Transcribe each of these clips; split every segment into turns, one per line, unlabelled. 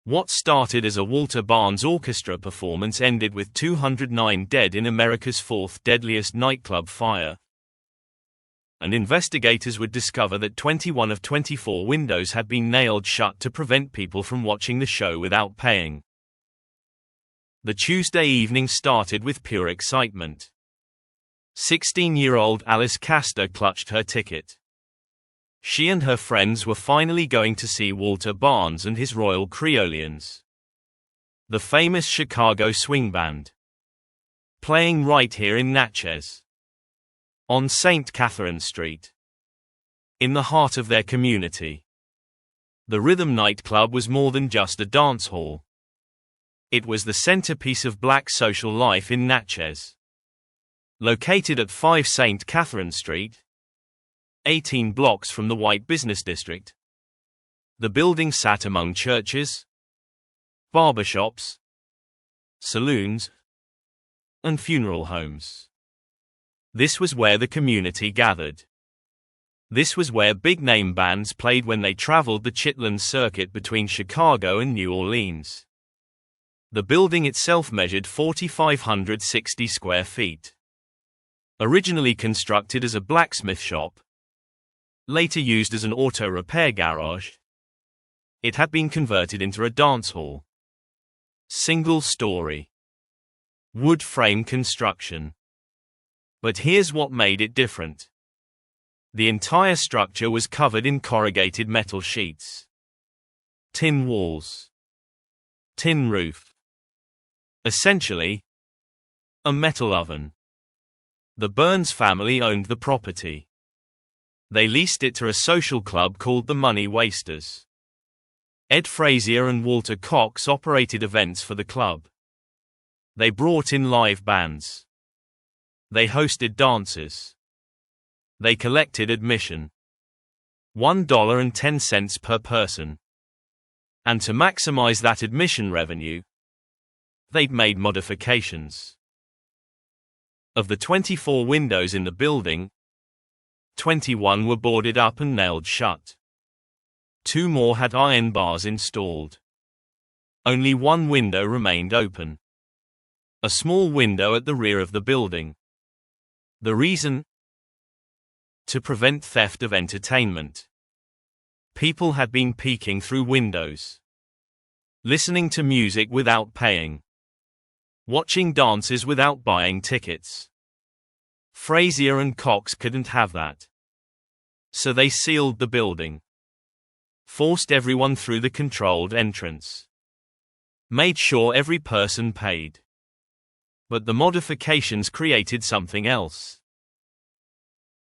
What started as a Walter Barnes orchestra performance ended with 209 dead in America's fourth deadliest nightclub fire. And investigators would discover that 21 of 24 windows had been nailed shut to prevent people from watching the show without paying. The Tuesday evening started with pure excitement. 16-year-old Alice Castor clutched her ticket. She and her friends were finally going to see Walter Barnes and his Royal Creolians, the famous Chicago swing band, playing right here in Natchez, on St. Catherine Street, in the heart of their community. The Rhythm Nightclub was more than just a dance hall. It was the centerpiece of black social life in Natchez. Located at 5 St. Catherine Street, 18 blocks from the white business district, the building sat among churches, barbershops, saloons, and funeral homes. This was where the community gathered. This was where big-name bands played when they traveled the Chitlin circuit between Chicago and New Orleans. The building itself measured 4,560 square feet. Originally constructed as a blacksmith shop, later used as an auto repair garage, it had been converted into a dance hall. Single-story, wood frame construction. But here's what made it different. The entire structure was covered in corrugated metal sheets. Tin walls. Tin roof. Essentially, a metal oven. The Burns family owned the property. They leased it to a social club called the Money Wasters. Ed Frazier and Walter Cox operated events for the club. They brought in live bands. They hosted dances. They collected admission. $1.10 per person. And to maximize that admission revenue, they'd made modifications. Of the 24 windows in the building, 21 were boarded up and nailed shut. 2 more had iron bars installed. Only 1 window remained open. A small window at the rear of the building. The reason? To prevent theft of entertainment. People had been peeking through windows, listening to music without paying, watching dances without buying tickets. Frazier and Cox couldn't have that. So they sealed the building, forced everyone through the controlled entrance, made sure every person paid. But the modifications created something else.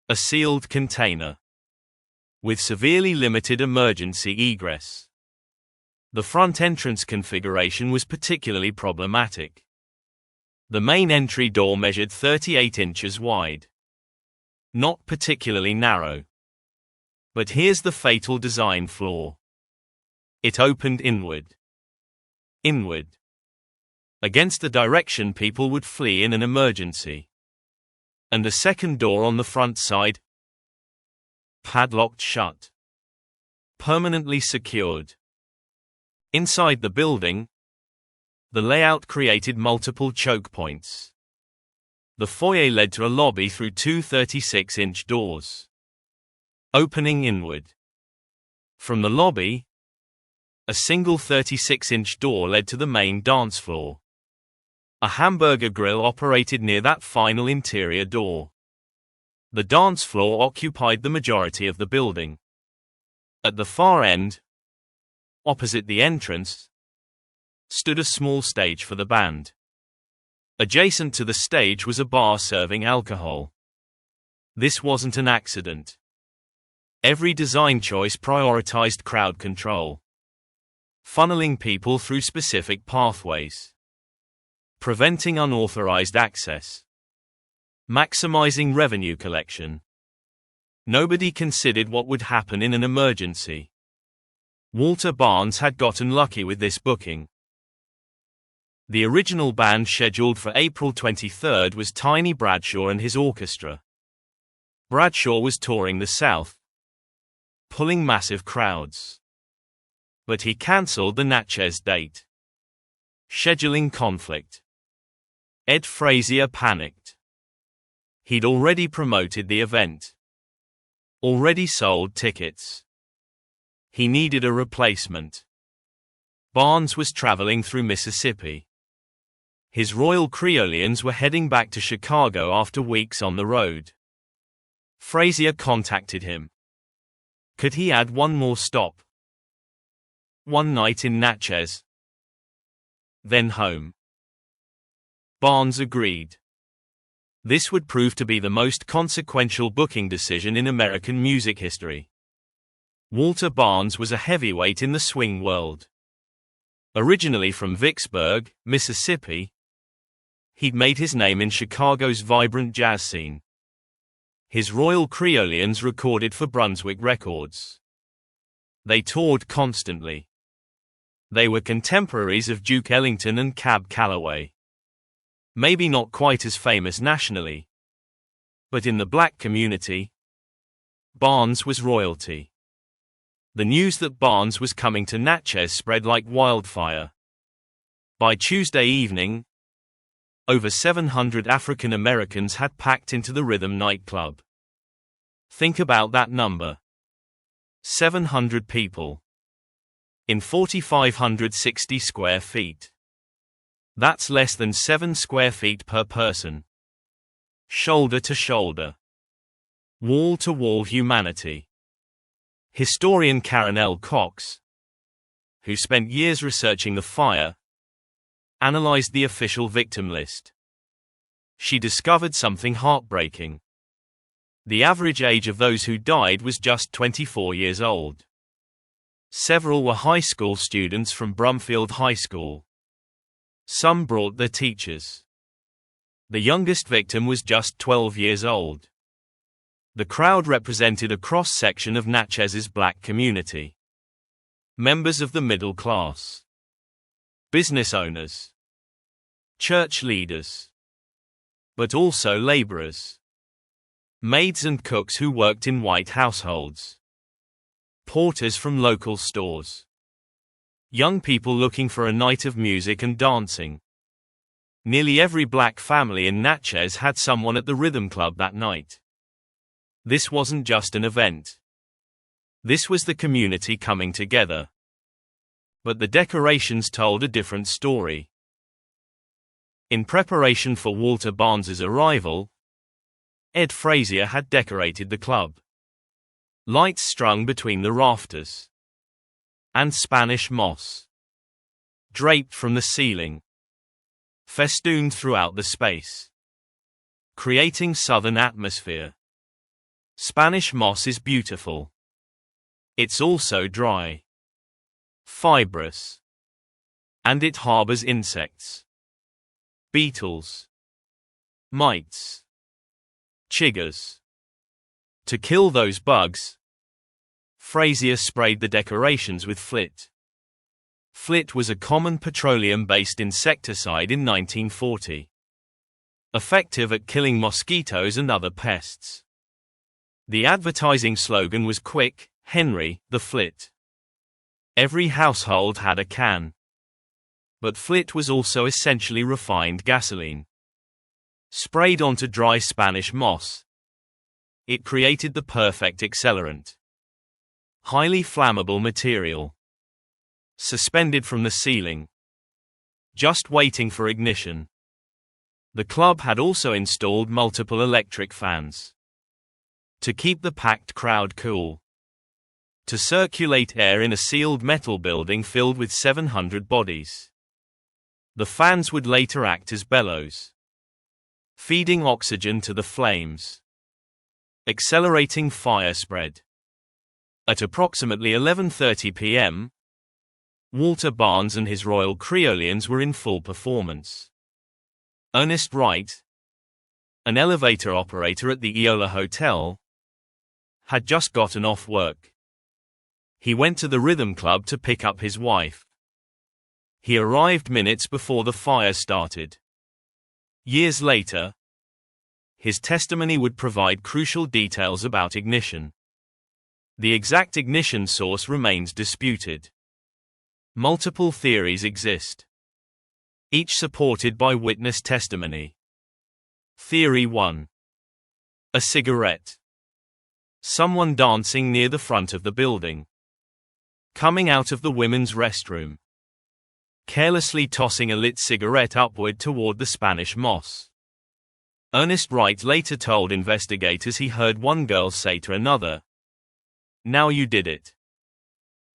A sealed container, with severely limited emergency egress. The front entrance configuration was particularly problematic. The main entry door measured 38 inches wide. Not particularly narrow. But here's the fatal design flaw. It opened inward. Inward. Against the direction people would flee in an emergency. And a second door on the front side, padlocked shut. Permanently secured. Inside the building, the layout created multiple choke points. The foyer led to a lobby through 2 36-inch doors, opening inward. From the lobby, a single 36-inch door led to the main dance floor. A hamburger grill operated near that final interior door. The dance floor occupied the majority of the building. At the far end, opposite the entrance, stood a small stage for the band. Adjacent to the stage was a bar serving alcohol. This wasn't an accident. Every design choice prioritized crowd control, funneling people through specific pathways, preventing unauthorized access, maximizing revenue collection. Nobody considered what would happen in an emergency. Walter Barnes had gotten lucky with this booking. The original band scheduled for April 23 was Tiny Bradshaw and his orchestra. Bradshaw was touring the South, pulling massive crowds. But he cancelled the Natchez date. Scheduling conflict. Ed Frazier panicked. He'd already promoted the event. Already sold tickets. He needed a replacement. Barnes was traveling through Mississippi. His Royal Creolians were heading back to Chicago after weeks on the road. Frazier contacted him. Could he add one more stop? One night in Natchez. Then home. Barnes agreed. This would prove to be the most consequential booking decision in American music history. Walter Barnes was a heavyweight in the swing world. Originally from Vicksburg, Mississippi, he'd made his name in Chicago's vibrant jazz scene. His Royal Creolians recorded for Brunswick Records. They toured constantly. They were contemporaries of Duke Ellington and Cab Calloway. Maybe not quite as famous nationally, but in the black community, Barnes was royalty. The news that Barnes was coming to Natchez spread like wildfire. By Tuesday evening, over 700 African Americans had packed into the Rhythm Nightclub. Think about that number. 700 people. In 4,560 square feet. That's less than 7 square feet per person. Shoulder to shoulder. Wall to wall humanity. Historian Karen L. Cox, who spent years researching the fire, analyzed the official victim list. She discovered something heartbreaking. The average age of those who died was just 24 years old. Several were high school students from Brumfield High School. Some brought their teachers. The youngest victim was just 12 years old. The crowd represented a cross-section of Natchez's black community. Members of the middle class. Business owners. Church leaders. But also laborers. Maids and cooks who worked in white households. Porters from local stores. Young people looking for a night of music and dancing. Nearly every black family in Natchez had someone at the Rhythm Club that night. This wasn't just an event. This was the community coming together. But the decorations told a different story. In preparation for Walter Barnes's arrival, Ed Frazier had decorated the club. Lights strung between the rafters. And Spanish moss. Draped from the ceiling. Festooned throughout the space. Creating southern atmosphere. Spanish moss is beautiful. It's also dry. Fibrous. And it harbors insects. Beetles. Mites. Chiggers. To kill those bugs, Frazier sprayed the decorations with flit. Flit was a common petroleum-based insecticide in 1940. Effective at killing mosquitoes and other pests. The advertising slogan was "Quick, Henry, the Flit." Every household had a can. But flit was also essentially refined gasoline. Sprayed onto dry Spanish moss, it created the perfect accelerant. Highly flammable material. Suspended from the ceiling. Just waiting for ignition. The club had also installed multiple electric fans. To keep the packed crowd cool. To circulate air in a sealed metal building filled with 700 bodies. The fans would later act as bellows. Feeding oxygen to the flames. Accelerating fire spread. At approximately 11:30 p.m., Walter Barnes and his Royal Creolians were in full performance. Ernest Wright, an elevator operator at the Eola Hotel, had just gotten off work. He went to the Rhythm Club to pick up his wife. He arrived minutes before the fire started. Years later, his testimony would provide crucial details about ignition. The exact ignition source remains disputed. Multiple theories exist, each supported by witness testimony. Theory 1. A cigarette. Someone dancing near the front of the building. Coming out of the women's restroom. Carelessly tossing a lit cigarette upward toward the Spanish moss. Ernest Wright later told investigators he heard one girl say to another, "Now you did it,"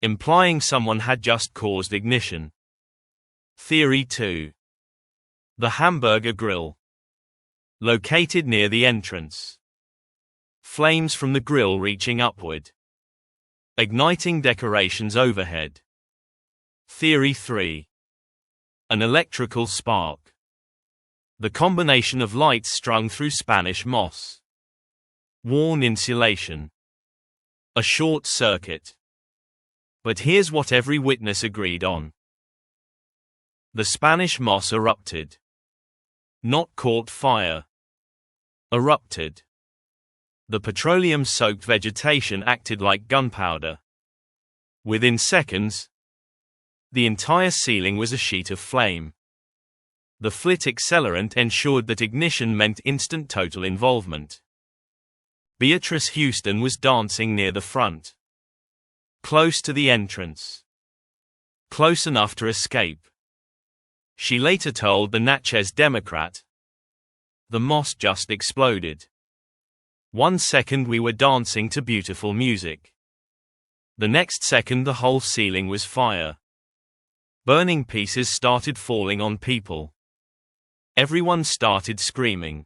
implying someone had just caused ignition. Theory 2. The Hamburger Grill. Located near the entrance. Flames from the grill reaching upward, igniting decorations overhead. Theory 3. An electrical spark. The combination of lights strung through Spanish moss. Worn insulation. A short circuit. But here's what every witness agreed on. The Spanish moss erupted. Not caught fire. Erupted. The petroleum-soaked vegetation acted like gunpowder. Within seconds, the entire ceiling was a sheet of flame. The flit accelerant ensured that ignition meant instant total involvement. Beatrice Houston was dancing near the front. Close to the entrance. Close enough to escape. She later told the Natchez Democrat, "The moss just exploded. 1 second we were dancing to beautiful music. The next second the whole ceiling was fire. Burning pieces started falling on people. Everyone started screaming.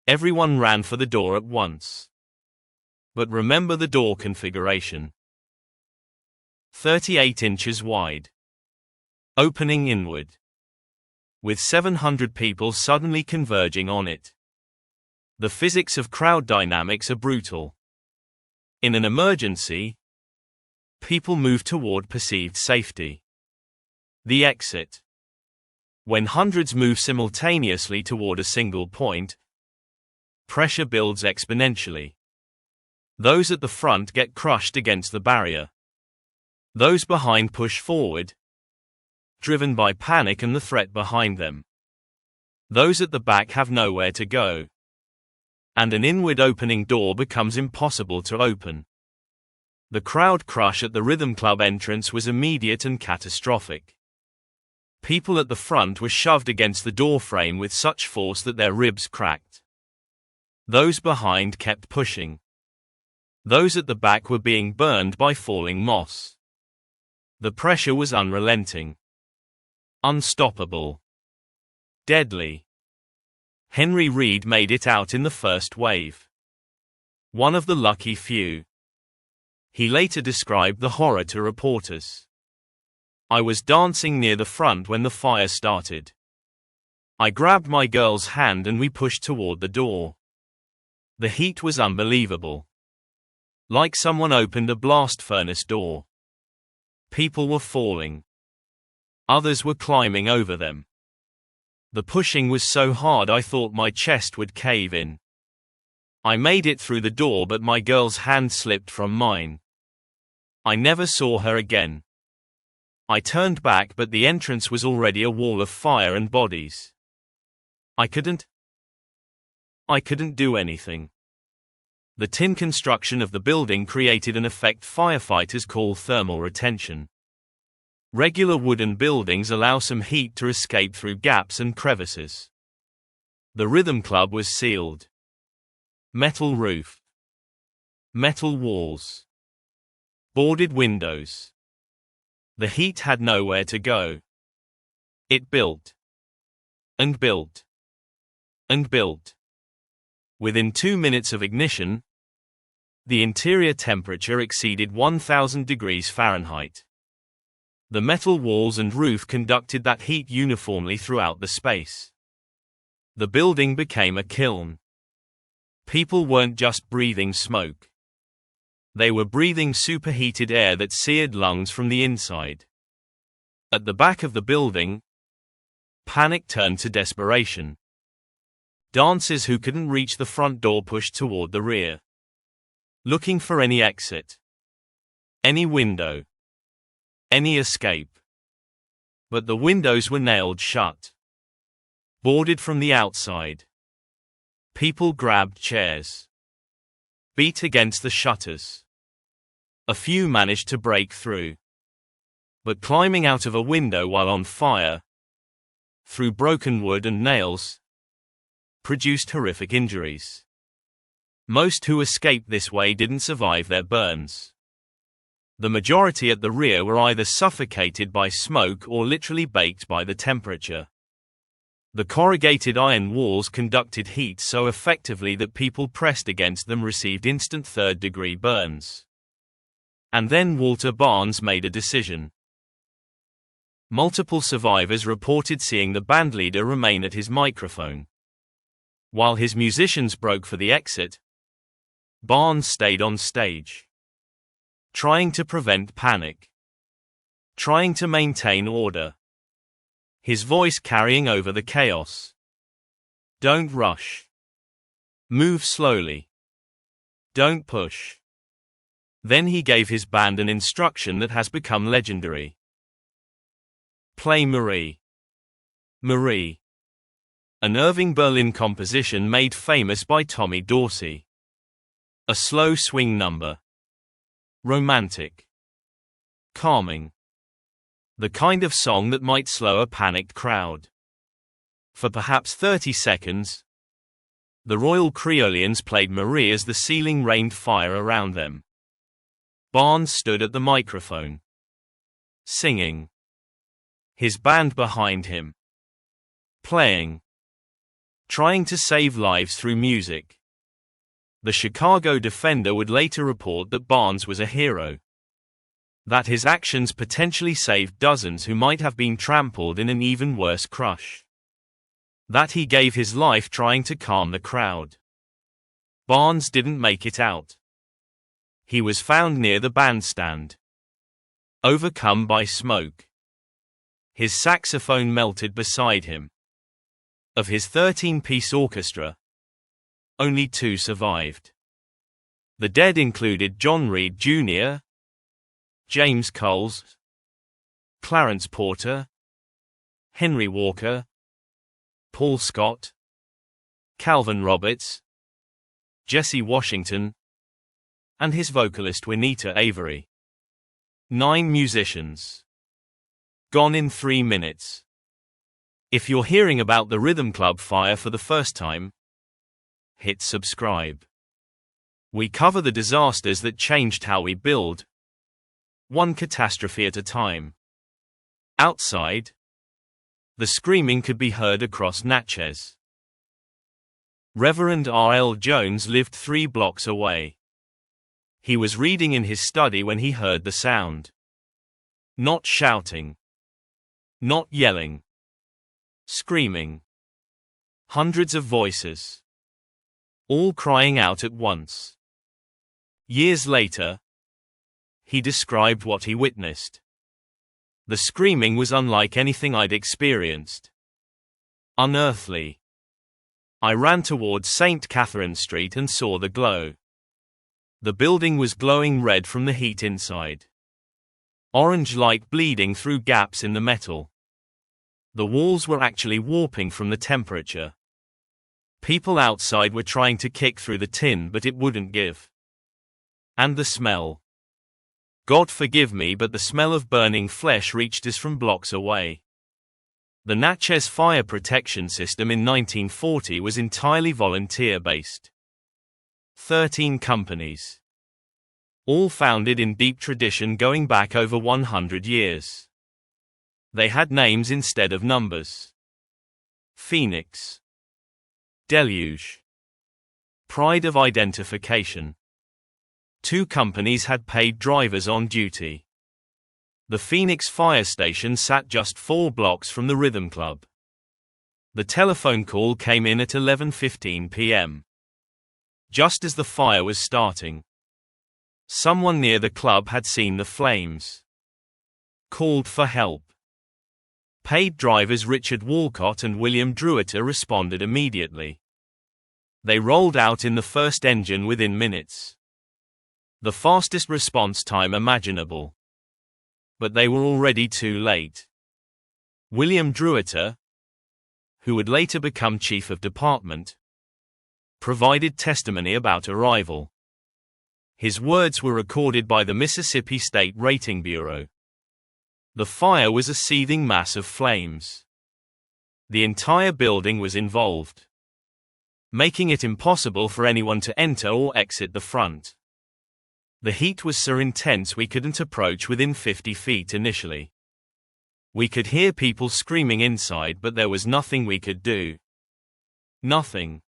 Everyone ran for the door at once. But remember the door configuration. 38 inches wide. Opening inward. With 700 people suddenly converging on it. The physics of crowd dynamics are brutal. In an emergency, people move toward perceived safety. The exit. When hundreds move simultaneously toward a single point, pressure builds exponentially. Those at the front get crushed against the barrier. Those behind push forward, driven by panic and the threat behind them. Those at the back have nowhere to go. And an inward opening door becomes impossible to open. The crowd crush at the Rhythm Club entrance was immediate and catastrophic. People at the front were shoved against the doorframe with such force that their ribs cracked. Those behind kept pushing. Those at the back were being burned by falling moss. The pressure was unrelenting. Unstoppable. Deadly. Henry Reed made it out in the first wave. One of the lucky few. He later described the horror to reporters. "I was dancing near the front when the fire started. I grabbed my girl's hand and we pushed toward the door. The heat was unbelievable. Like someone opened a blast furnace door. People were falling. Others were climbing over them. The pushing was so hard I thought my chest would cave in. I made it through the door but my girl's hand slipped from mine. I never saw her again. I turned back but the entrance was already a wall of fire and bodies. I couldn't do anything." The tin construction of the building created an effect firefighters call thermal retention. Regular wooden buildings allow some heat to escape through gaps and crevices. The Rhythm Club was sealed. Metal roof. Metal walls. Boarded windows. The heat had nowhere to go. It built. And built. And built. Within 2 minutes of ignition, the interior temperature exceeded 1,000 degrees Fahrenheit. The metal walls and roof conducted that heat uniformly throughout the space. The building became a kiln. People weren't just breathing smoke. They were breathing superheated air that seared lungs from the inside. At the back of the building, panic turned to desperation. Dancers who couldn't reach the front door pushed toward the rear, looking for any exit, any window, any escape. But the windows were nailed shut. Boarded from the outside. People grabbed chairs. Beat against the shutters. A few managed to break through. But climbing out of a window while on fire, through broken wood and nails, produced horrific injuries. Most who escaped this way didn't survive their burns. The majority at the rear were either suffocated by smoke or literally baked by the temperature. The corrugated iron walls conducted heat so effectively that people pressed against them received instant third-degree burns. And then Walter Barnes made a decision. Multiple survivors reported seeing the bandleader remain at his microphone. While his musicians broke for the exit, Barnes stayed on stage. Trying to prevent panic. Trying to maintain order. His voice carrying over the chaos. Don't rush. Move slowly. Don't push. Then he gave his band an instruction that has become legendary. Play Marie. Marie. An Irving Berlin composition made famous by Tommy Dorsey. A slow swing number. Romantic. Calming. The kind of song that might slow a panicked crowd. For perhaps 30 seconds, the Royal Creolians played Marie as the ceiling rained fire around them. Barnes stood at the microphone, singing. His band behind him, playing. Trying to save lives through music. The Chicago Defender would later report that Barnes was a hero. That his actions potentially saved dozens who might have been trampled in an even worse crush. That he gave his life trying to calm the crowd. Barnes didn't make it out. He was found near the bandstand. Overcome by smoke. His saxophone melted beside him. Of his 13-piece orchestra, only 2 survived. The dead included John Reed Jr., James Coles, Clarence Porter, Henry Walker, Paul Scott, Calvin Roberts, Jesse Washington, and his vocalist Juanita Avery. 9 musicians. Gone in 3 minutes. If you're hearing about the Rhythm Club fire for the first time, hit subscribe. We cover the disasters that changed how we build, one catastrophe at a time. Outside, the screaming could be heard across Natchez. Reverend R.L. Jones lived 3 blocks away. He was reading in his study when he heard the sound. Not shouting. Not yelling. Screaming. Hundreds of voices. All crying out at once. Years later, he described what he witnessed. The screaming was unlike anything I'd experienced. Unearthly. I ran towards St. Catherine Street and saw the glow. The building was glowing red from the heat inside. Orange light bleeding through gaps in the metal. The walls were actually warping from the temperature. People outside were trying to kick through the tin, but it wouldn't give. And the smell. God forgive me, but the smell of burning flesh reached us from blocks away. The Natchez fire protection system in 1940 was entirely volunteer-based. 13 companies. All founded in deep tradition going back over 100 years. They had names instead of numbers. Phoenix. Deluge. Pride of identification. 2 companies had paid drivers on duty. The Phoenix fire station sat just 4 blocks from the Rhythm Club. The telephone call came in at 11:15 p.m. Just as the fire was starting. Someone near the club had seen the flames. Called for help. Paid drivers Richard Walcott and William Druiter responded immediately. They rolled out in the first engine within minutes. The fastest response time imaginable. But they were already too late. William Druiter, who would later become chief of department, provided testimony about arrival. His words were recorded by the Mississippi State Rating Bureau. The fire was a seething mass of flames. The entire building was involved, making it impossible for anyone to enter or exit the front. The heat was so intense we couldn't approach within 50 feet initially. We could hear people screaming inside, but there was nothing we could do. Nothing.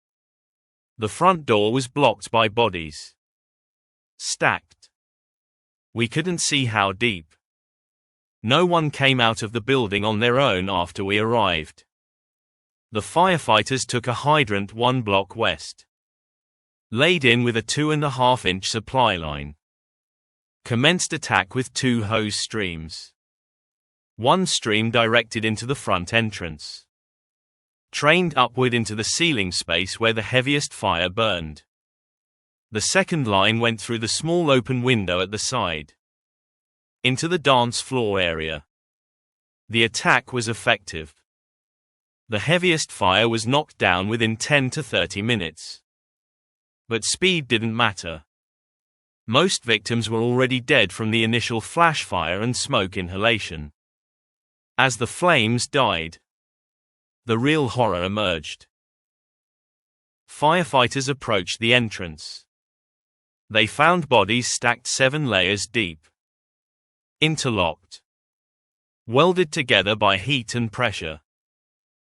The front door was blocked by bodies, stacked. We couldn't see how deep. No one came out of the building on their own after we arrived. The firefighters took a hydrant 1 block west, laid in with a 2.5-inch supply line, commenced attack with 2 hose streams. 1 stream directed into the front entrance, trained upward into the ceiling space where the heaviest fire burned. The second line went through the small open window at the side, into the dance floor area. The attack was effective. The heaviest fire was knocked down within 10 to 30 minutes. But speed didn't matter. Most victims were already dead from the initial flash fire and smoke inhalation. As the flames died, the real horror emerged. Firefighters approached the entrance. They found bodies stacked 7 layers deep, interlocked, welded together by heat and pressure,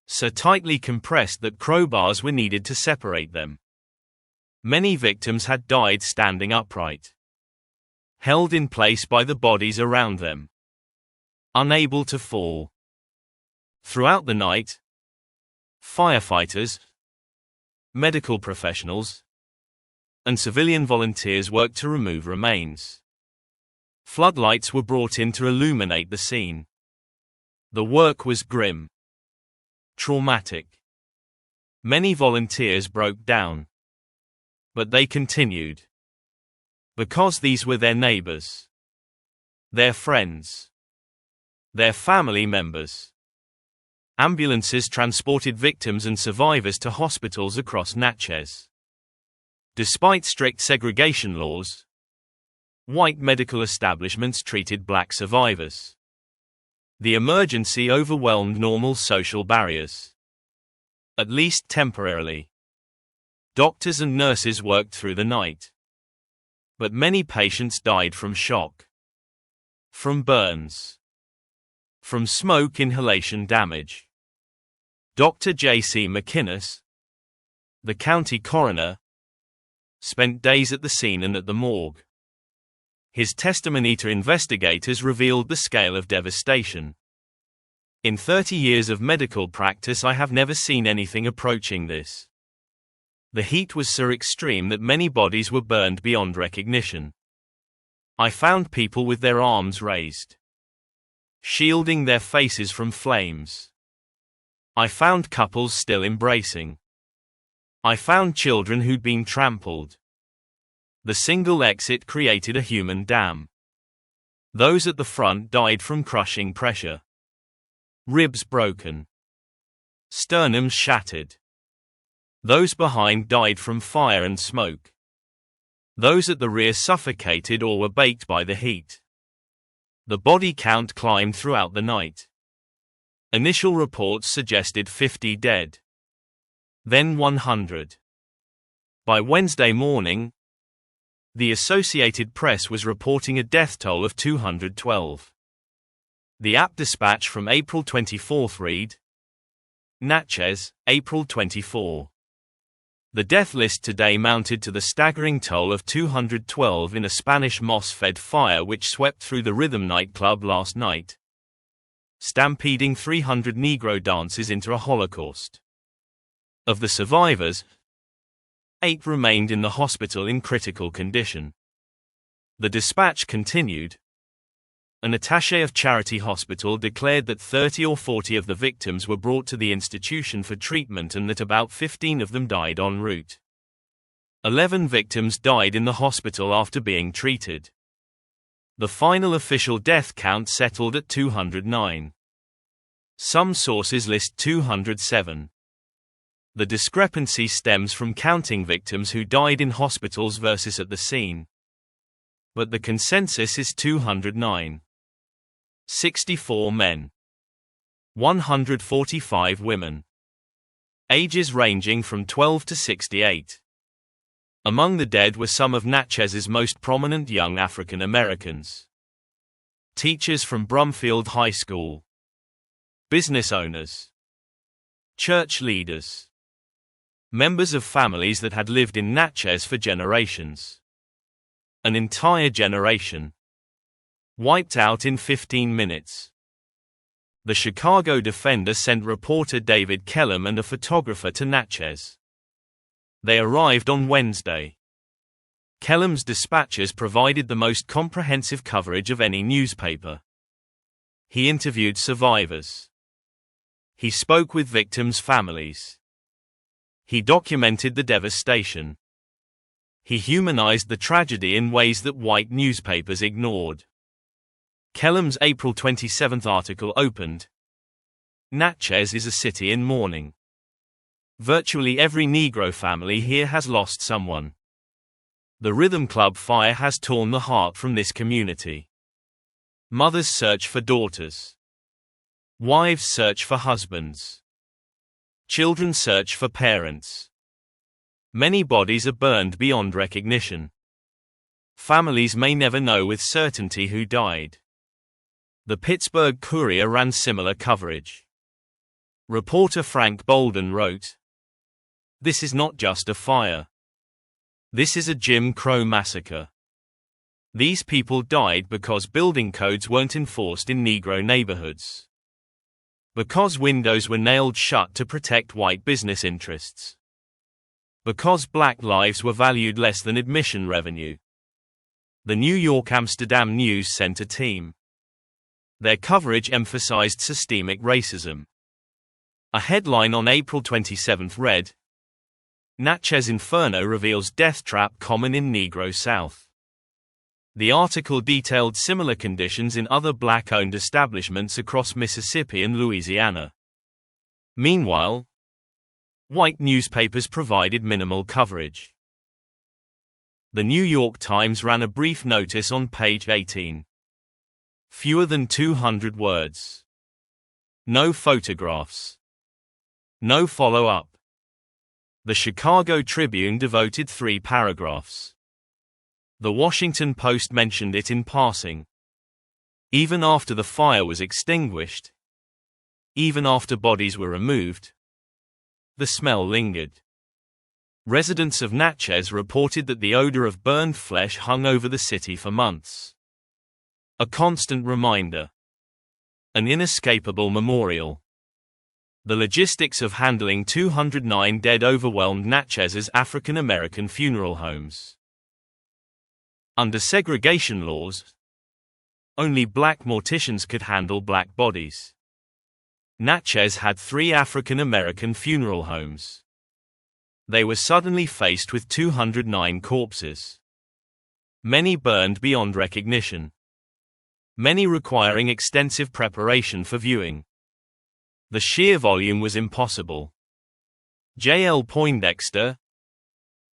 so tightly compressed that crowbars were needed to separate them. Many victims had died standing upright, held in place by the bodies around them, unable to fall. Throughout the night, firefighters, medical professionals, and civilian volunteers worked to remove remains. Floodlights were brought in to illuminate the scene. The work was grim, traumatic. Many volunteers broke down, but they continued, because these were their neighbors, their friends, their family members. Ambulances transported victims and survivors to hospitals across Natchez. Despite strict segregation laws, white medical establishments treated black survivors. The emergency overwhelmed normal social barriers, at least temporarily. Doctors and nurses worked through the night, but many patients died from shock, from burns, from smoke inhalation damage. Dr. J.C. McInnes, the county coroner, spent days at the scene and at the morgue. His testimony to investigators revealed the scale of devastation. In 30 years of medical practice, I have never seen anything approaching this. The heat was so extreme that many bodies were burned beyond recognition. I found people with their arms raised, shielding their faces from flames. I found couples still embracing. I found children who'd been trampled. The single exit created a human dam. Those at the front died from crushing pressure. Ribs broken, sternums shattered. Those behind died from fire and smoke. Those at the rear suffocated or were baked by the heat. The body count climbed throughout the night. Initial reports suggested 50 dead, then 100. By Wednesday morning, the Associated Press was reporting a death toll of 212. The App Dispatch from April 24 read, Natchez, April 24. The death list today mounted to the staggering toll of 212 in a Spanish moss-fed fire which swept through the Rhythm Nightclub last night, stampeding 300 Negro dances into a holocaust. Of the survivors, 8 remained in the hospital in critical condition. The dispatch continued. An attaché of Charity Hospital declared that 30 or 40 of the victims were brought to the institution for treatment and that about 15 of them died en route. 11 victims died in the hospital after being treated. The final official death count settled at 209. Some sources list 207. The discrepancy stems from counting victims who died in hospitals versus at the scene. But the consensus is 209. 64 men. 145 women. Ages ranging from 12 to 68. Among the dead were some of Natchez's most prominent young African Americans. Teachers from Brumfield High School. Business owners. Church leaders. Members of families that had lived in Natchez for generations. An entire generation. Wiped out in 15 minutes. The Chicago Defender sent reporter David Kellum and a photographer to Natchez. They arrived on Wednesday. Kellum's dispatches provided the most comprehensive coverage of any newspaper. He interviewed survivors. He spoke with victims' families. He documented the devastation. He humanized the tragedy in ways that white newspapers ignored. Kellum's April 27 article opened, "Natchez is a city in mourning. Virtually every Negro family here has lost someone. The Rhythm Club fire has torn the heart from this community. Mothers search for daughters. Wives search for husbands. Children search for parents. Many bodies are burned beyond recognition. Families may never know with certainty who died." The Pittsburgh Courier ran similar coverage. Reporter Frank Bolden wrote, "This is not just a fire. This is a Jim Crow massacre. These people died because building codes weren't enforced in Negro neighborhoods. Because windows were nailed shut to protect white business interests. Because black lives were valued less than admission revenue." The New York-Amsterdam News sent a team. Their coverage emphasized systemic racism. A headline on April 27 read, "Natchez Inferno reveals death trap common in Negro South." The article detailed similar conditions in other black-owned establishments across Mississippi and Louisiana. Meanwhile, white newspapers provided minimal coverage. The New York Times ran a brief notice on page 18. Fewer than 200 words. No photographs. No follow-up. The Chicago Tribune devoted 3 paragraphs. The Washington Post mentioned it in passing. Even after the fire was extinguished, even after bodies were removed, the smell lingered. Residents of Natchez reported that the odor of burned flesh hung over the city for months. A constant reminder. An inescapable memorial. The logistics of handling 209 dead overwhelmed Natchez's African American funeral homes. Under segregation laws, only black morticians could handle black bodies. Natchez had 3 African American funeral homes. They were suddenly faced with 209 corpses. Many burned beyond recognition. Many requiring extensive preparation for viewing. The sheer volume was impossible. J. L. Poindexter,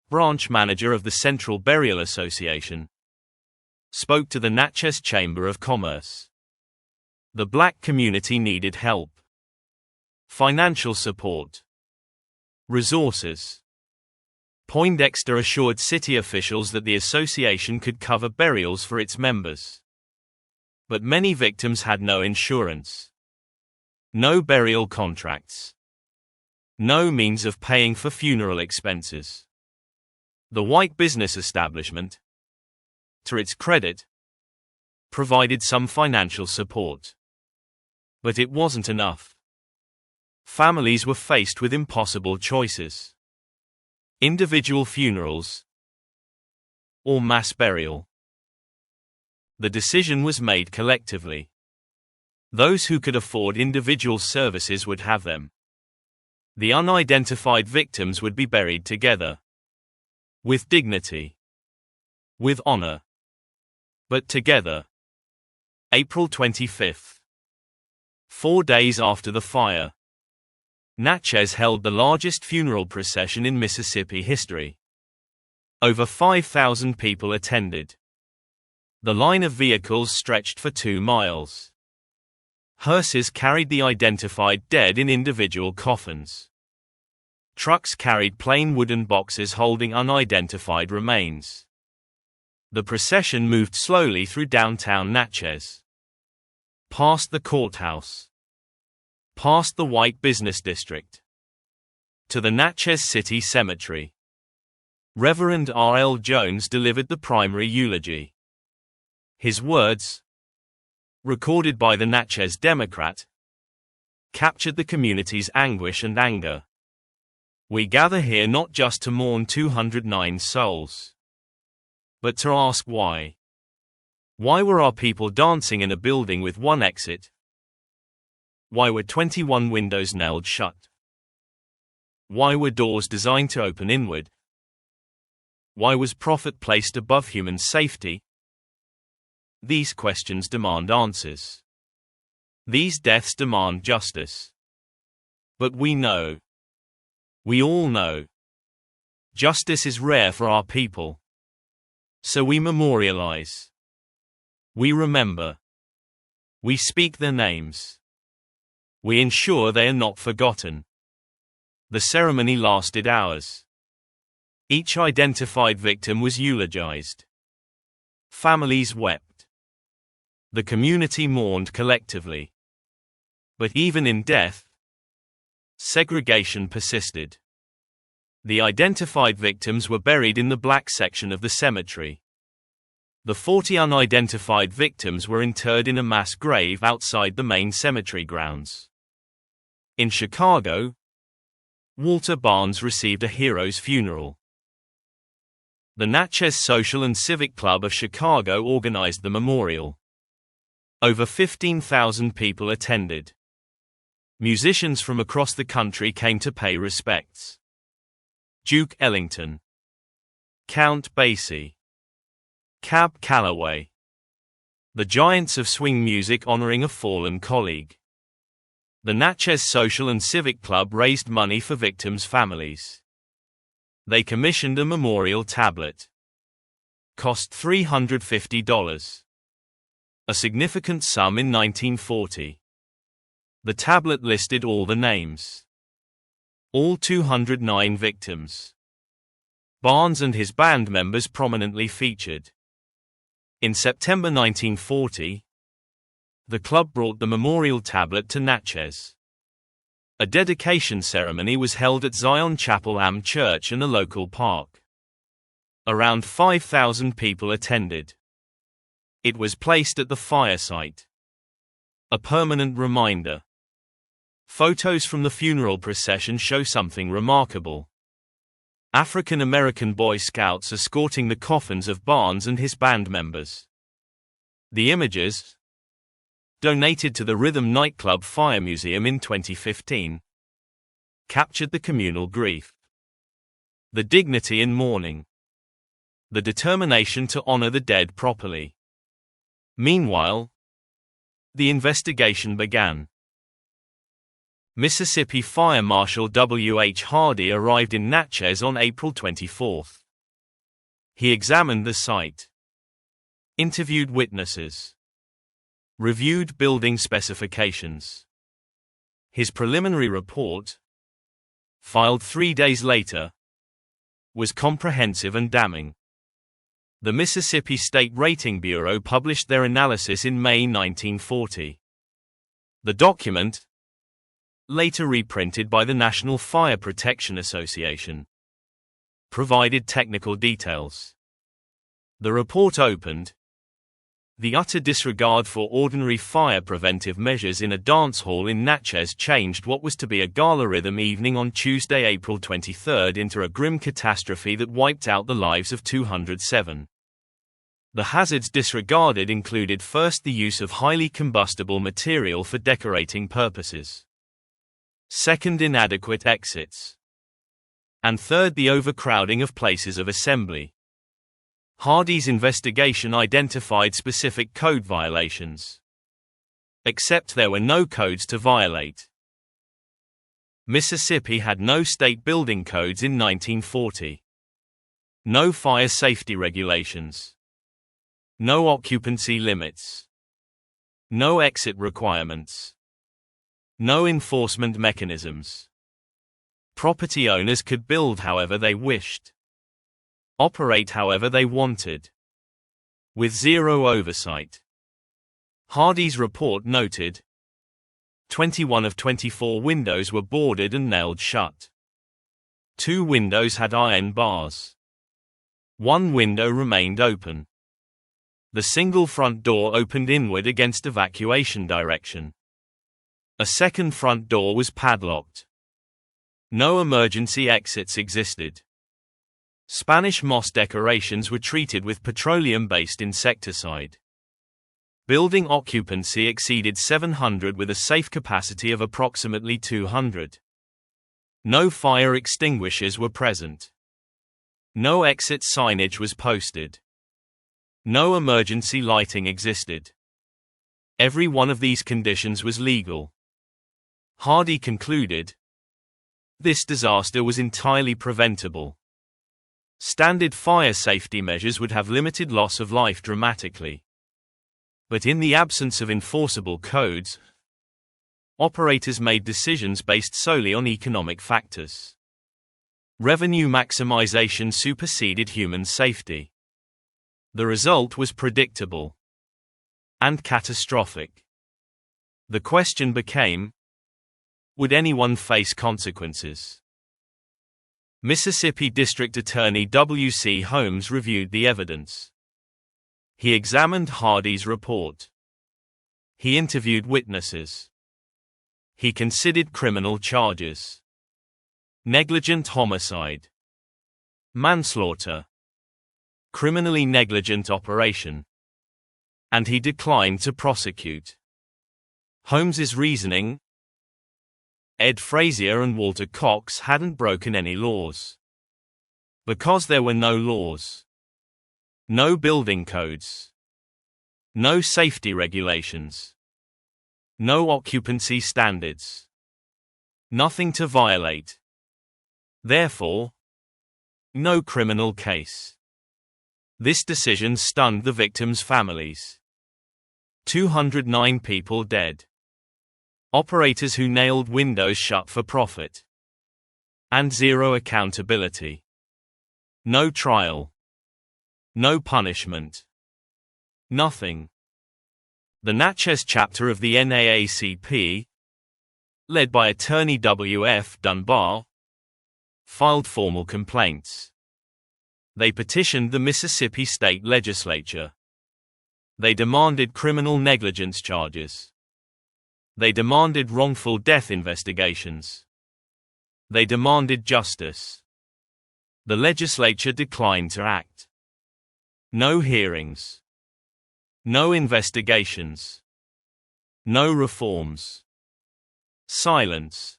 branch manager of the Central Burial Association, spoke to the Natchez Chamber of Commerce. The black community needed help. Financial support. Resources. Poindexter assured city officials that the association could cover burials for its members. But many victims had no insurance. No burial contracts. No means of paying for funeral expenses. The white business establishment, to its credit, provided some financial support. But it wasn't enough. Families were faced with impossible choices. Individual funerals or mass burial. The decision was made collectively. Those who could afford individual services would have them. The unidentified victims would be buried together. With dignity. With honor. But together. April 25. 4 days after the fire, Natchez held the largest funeral procession in Mississippi history. Over 5,000 people attended. The line of vehicles stretched for 2 miles. Hearses carried the identified dead in individual coffins. Trucks carried plain wooden boxes holding unidentified remains. The procession moved slowly through downtown Natchez, past the courthouse, past the white business district, to the Natchez City Cemetery. Reverend R.L. Jones delivered the primary eulogy. His words, recorded by the Natchez Democrat, captured the community's anguish and anger. We gather here not just to mourn 209 souls, but to ask why. Why were our people dancing in a building with one exit? Why were 21 windows nailed shut? Why were doors designed to open inward? Why was profit placed above human safety? These questions demand answers. These deaths demand justice. But we know, we all know, justice is rare for our people. So we memorialize. We remember. We speak their names. We ensure they are not forgotten. The ceremony lasted hours. Each identified victim was eulogized. Families wept. The community mourned collectively. But even in death, segregation persisted. The identified victims were buried in the black section of the cemetery. The 40 unidentified victims were interred in a mass grave outside the main cemetery grounds. In Chicago, Walter Barnes received a hero's funeral. The Natchez Social and Civic Club of Chicago organized the memorial. Over 15,000 people attended. Musicians from across the country came to pay respects. Duke Ellington, Count Basie, Cab Calloway. The giants of swing music honoring a fallen colleague. The Natchez Social and Civic Club raised money for victims' families. They commissioned a memorial tablet. Cost $350. A significant sum in 1940. The tablet listed all the names. All 209 victims. Barnes and his band members prominently featured. In September 1940, the club brought the memorial tablet to Natchez. A dedication ceremony was held at Zion Chapel Am Church and a local park. Around 5,000 people attended. It was placed at the fire site. A permanent reminder. Photos from the funeral procession show something remarkable. African American Boy Scouts escorting the coffins of Barnes and his band members. The images, donated to the Rhythm Nightclub Fire Museum in 2015, captured the communal grief, the dignity in mourning, the determination to honor the dead properly. Meanwhile, the investigation began. Mississippi Fire Marshal W. H. Hardy arrived in Natchez on April 24. He examined the site, interviewed witnesses, reviewed building specifications. His preliminary report, filed 3 days later, was comprehensive and damning. The Mississippi State Rating Bureau published their analysis in May 1940. The document, later reprinted by the National Fire Protection Association, provided technical details. The report opened, "The utter disregard for ordinary fire preventive measures in a dance hall in Natchez changed what was to be a gala rhythm evening on Tuesday, April 23 into a grim catastrophe that wiped out the lives of 207. The hazards disregarded included first the use of highly combustible material for decorating purposes. Second, inadequate exits. And third, the overcrowding of places of assembly. Hardy's investigation identified specific code violations. Except there were no codes to violate. Mississippi had no state building codes in 1940. No fire safety regulations. No occupancy limits. No exit requirements. No enforcement mechanisms. Property owners could build however they wished. Operate however they wanted. With zero oversight. Hardy's report noted, 21 of 24 windows were boarded and nailed shut. 2 windows had iron bars. 1 window remained open. The single front door opened inward against evacuation direction. A second front door was padlocked. No emergency exits existed. Spanish moss decorations were treated with petroleum-based insecticide. Building occupancy exceeded 700 with a safe capacity of approximately 200. No fire extinguishers were present. No exit signage was posted. No emergency lighting existed. Every one of these conditions was legal. Hardy concluded, this disaster was entirely preventable. Standard fire safety measures would have limited loss of life dramatically. But in the absence of enforceable codes, operators made decisions based solely on economic factors. Revenue maximization superseded human safety. The result was predictable and catastrophic. The question became, would anyone face consequences? Mississippi District Attorney W.C. Holmes reviewed the evidence. He examined Hardy's report. He interviewed witnesses. He considered criminal charges. Negligent homicide. Manslaughter. Criminally negligent operation. And he declined to prosecute. Holmes's reasoning: Ed Frazier and Walter Cox hadn't broken any laws. Because there were no laws. No building codes. No safety regulations. No occupancy standards. Nothing to violate. Therefore, no criminal case. This decision stunned the victims' families. 209 people dead. Operators who nailed windows shut for profit. And zero accountability. No trial. No punishment. Nothing. The Natchez chapter of the NAACP, led by attorney W.F. Dunbar, filed formal complaints. They petitioned the Mississippi state legislature. They demanded criminal negligence charges. They demanded wrongful death investigations. They demanded justice. The legislature declined to act. No hearings. No investigations. No reforms. Silence.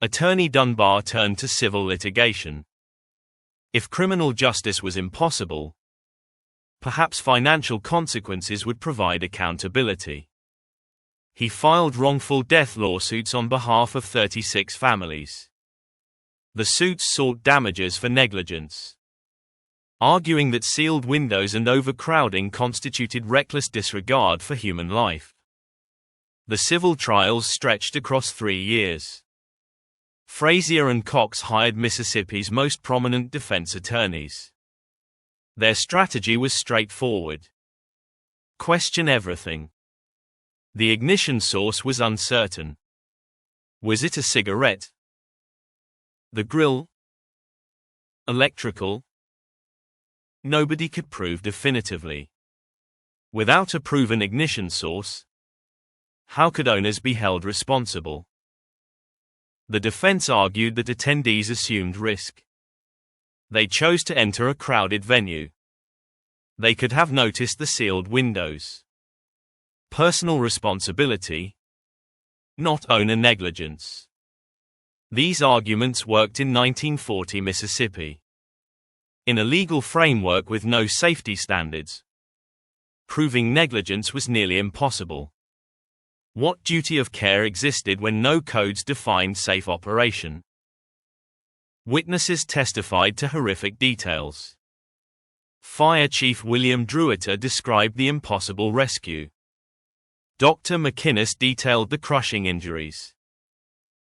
Attorney Dunbar turned to civil litigation. If criminal justice was impossible, perhaps financial consequences would provide accountability. He filed wrongful death lawsuits on behalf of 36 families. The suits sought damages for negligence, arguing that sealed windows and overcrowding constituted reckless disregard for human life. The civil trials stretched across 3 years. Frazier and Cox hired Mississippi's most prominent defense attorneys. Their strategy was straightforward. Question everything. The ignition source was uncertain. Was it a cigarette? The grill? Electrical? Nobody could prove definitively. Without a proven ignition source, how could owners be held responsible? The defense argued that attendees assumed risk. They chose to enter a crowded venue. They could have noticed the sealed windows. Personal responsibility, not owner negligence. These arguments worked in 1940 Mississippi. in a legal framework with no safety standards, proving negligence was nearly impossible. What duty of care existed when no codes defined safe operation? Witnesses testified to horrific details. Fire Chief William Druiter described the impossible rescue. Dr. McInnes detailed the crushing injuries.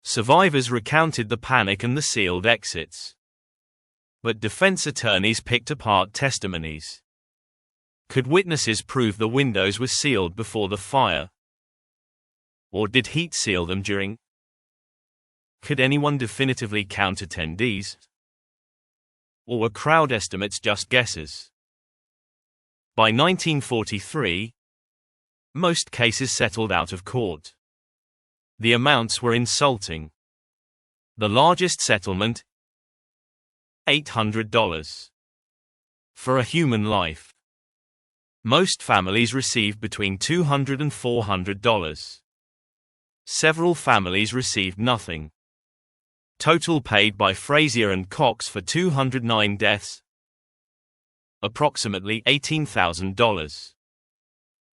Survivors recounted the panic and the sealed exits. But defense attorneys picked apart testimonies. Could witnesses prove the windows were sealed before the fire? Or did heat seal them during? Could anyone definitively count attendees? Or were crowd estimates just guesses? By 1943, most cases settled out of court. The amounts were insulting. The largest settlement, $800. For a human life. Most families received between $200 and $400. Several families received nothing. Total paid by Frazier and Cox for 209 deaths, approximately $18,000.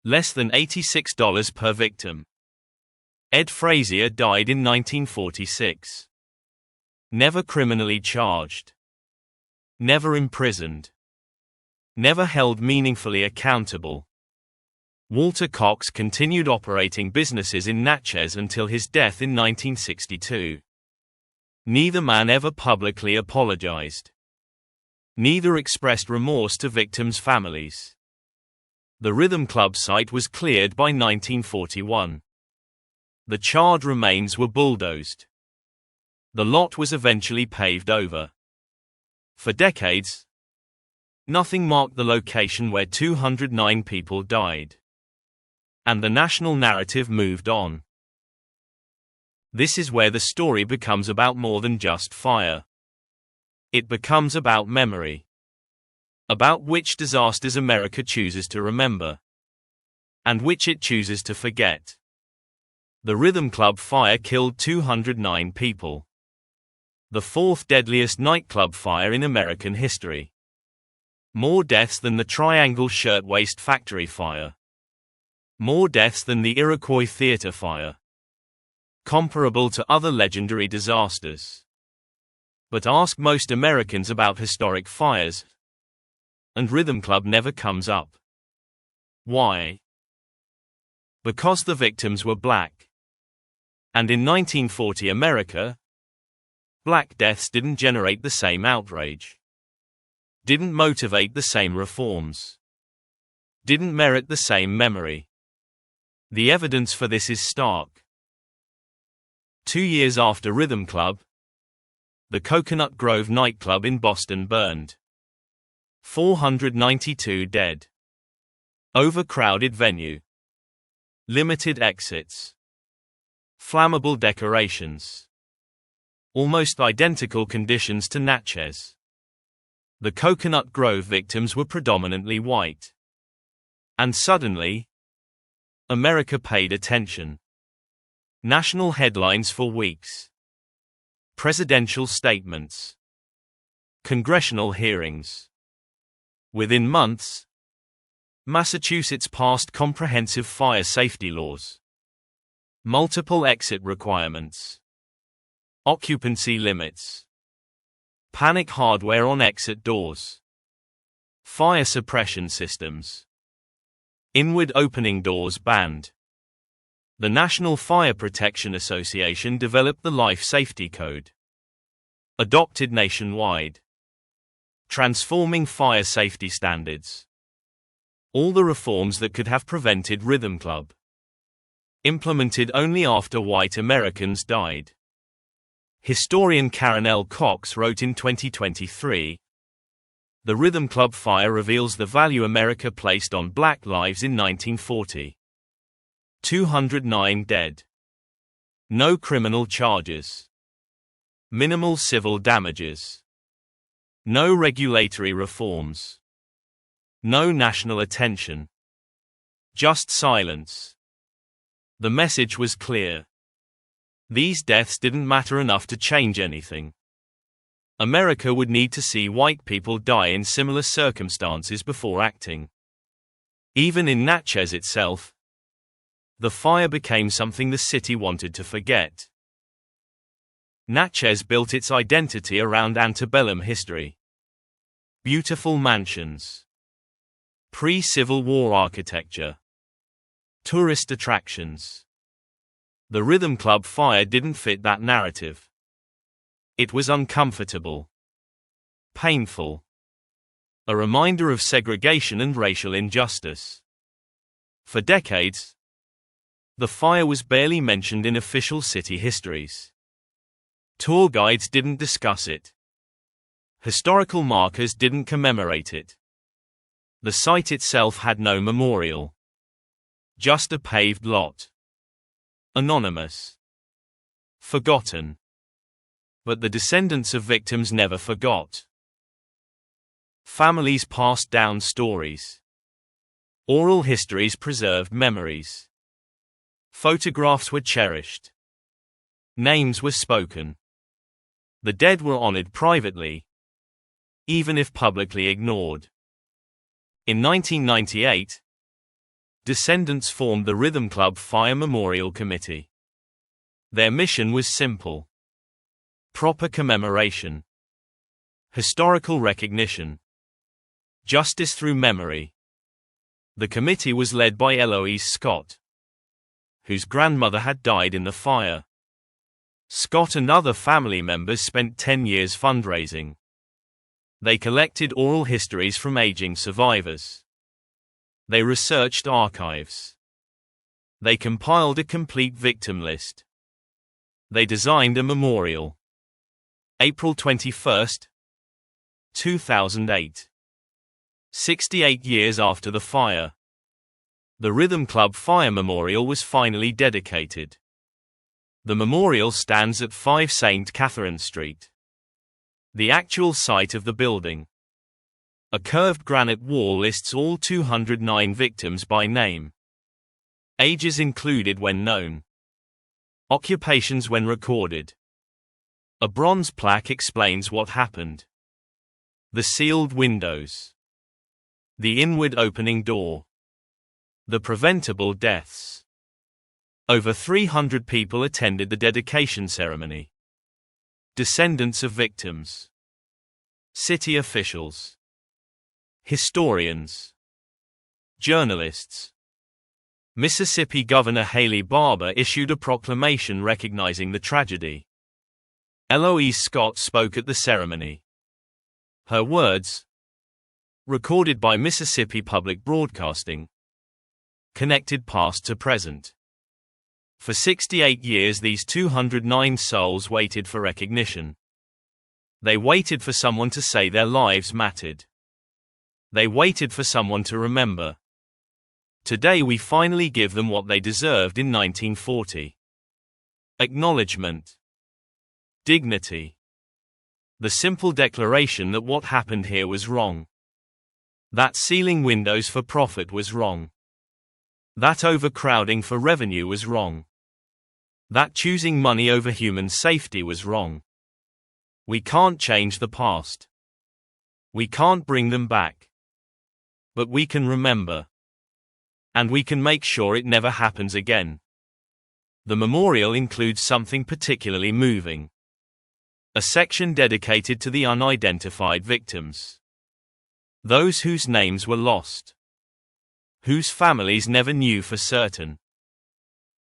Less than $86 per victim. Ed Frazier died in 1946. Never criminally charged. Never imprisoned. Never held meaningfully accountable. Walter Cox continued operating businesses in Natchez until his death in 1962. Neither man ever publicly apologized. Neither expressed remorse to victims' families. The Rhythm Club site was cleared by 1941. The charred remains were bulldozed. The lot was eventually paved over. For decades, nothing marked the location where 209 people died. And the national narrative moved on. This is where the story becomes about more than just fire. It becomes about memory. About which disasters America chooses to remember. And which it chooses to forget. The Rhythm Club fire killed 209 people. The fourth deadliest nightclub fire in American history. More deaths than the Triangle Shirtwaist Factory fire. More deaths than the Iroquois Theater fire. Comparable to other legendary disasters. But ask most Americans about historic fires, and Rhythm Club never comes up. Why? Because the victims were black. And in 1940 America, black deaths didn't generate the same outrage. Didn't motivate the same reforms. Didn't merit the same memory. The evidence for this is stark. 2 years after Rhythm Club, the Coconut Grove nightclub in Boston burned. 492 dead. Overcrowded venue. Limited exits. Flammable decorations. Almost identical conditions to Natchez. The Coconut Grove victims were predominantly white. And suddenly, America paid attention. National headlines for weeks. Presidential statements. Congressional hearings. Within months, Massachusetts passed comprehensive fire safety laws. Multiple exit requirements. Occupancy limits. Panic hardware on exit doors. Fire suppression systems. Inward opening doors banned. The National Fire Protection Association developed the Life Safety Code. Adopted nationwide. Transforming fire safety standards. All the reforms that could have prevented Rhythm Club. Implemented only after white Americans died. Historian Karen L. Cox wrote in 2023, "The Rhythm Club fire reveals the value America placed on black lives in 1940. 209 dead. No criminal charges. Minimal civil damages. No regulatory reforms. No national attention. Just silence." The message was clear. These deaths didn't matter enough to change anything. America would need to see white people die in similar circumstances before acting. Even in Natchez itself, the fire became something the city wanted to forget. Natchez built its identity around antebellum history. Beautiful mansions, pre-Civil War architecture, tourist attractions. The Rhythm Club fire didn't fit that narrative. It was uncomfortable, painful, a reminder of segregation and racial injustice. For decades, the fire was barely mentioned in official city histories. Tour guides didn't discuss it. Historical markers didn't commemorate it. The site itself had no memorial. Just a paved lot. Anonymous. Forgotten. But the descendants of victims never forgot. Families passed down stories. Oral histories preserved memories. Photographs were cherished. Names were spoken. The dead were honored privately, even if publicly ignored. In 1998, descendants formed the Rhythm Club Fire Memorial Committee. Their mission was simple: proper commemoration, historical recognition, justice through memory. The committee was led by Eloise Scott, whose grandmother had died in the fire. Scott and other family members spent 10 years fundraising. They collected oral histories from aging survivors. They researched archives. They compiled a complete victim list. They designed a memorial. April 21, 2008. 68 years after the fire, the Rhythm Club Fire Memorial was finally dedicated. The memorial stands at 5 St. Catherine Street. The actual site of the building. A curved granite wall lists all 209 victims by name. Ages included when known. Occupations when recorded. A bronze plaque explains what happened. The sealed windows. The inward opening door. The preventable deaths. Over 300 people attended the dedication ceremony. Descendants of victims. City officials. Historians. Journalists. Mississippi Governor Haley Barbour issued a proclamation recognizing the tragedy. Eloise Scott spoke at the ceremony. Her words, recorded by Mississippi Public Broadcasting, connected past to present. For 68 years these 209 souls waited for recognition. They waited for someone to say their lives mattered. They waited for someone to remember. Today we finally give them what they deserved in 1940. Acknowledgement. Dignity. The simple declaration that what happened here was wrong. That sealing windows for profit was wrong. That overcrowding for revenue was wrong. That choosing money over human safety was wrong. We can't change the past. We can't bring them back. But we can remember. And we can make sure it never happens again. The memorial includes something particularly moving. A section dedicated to the unidentified victims. Those whose names were lost. Whose families never knew for certain.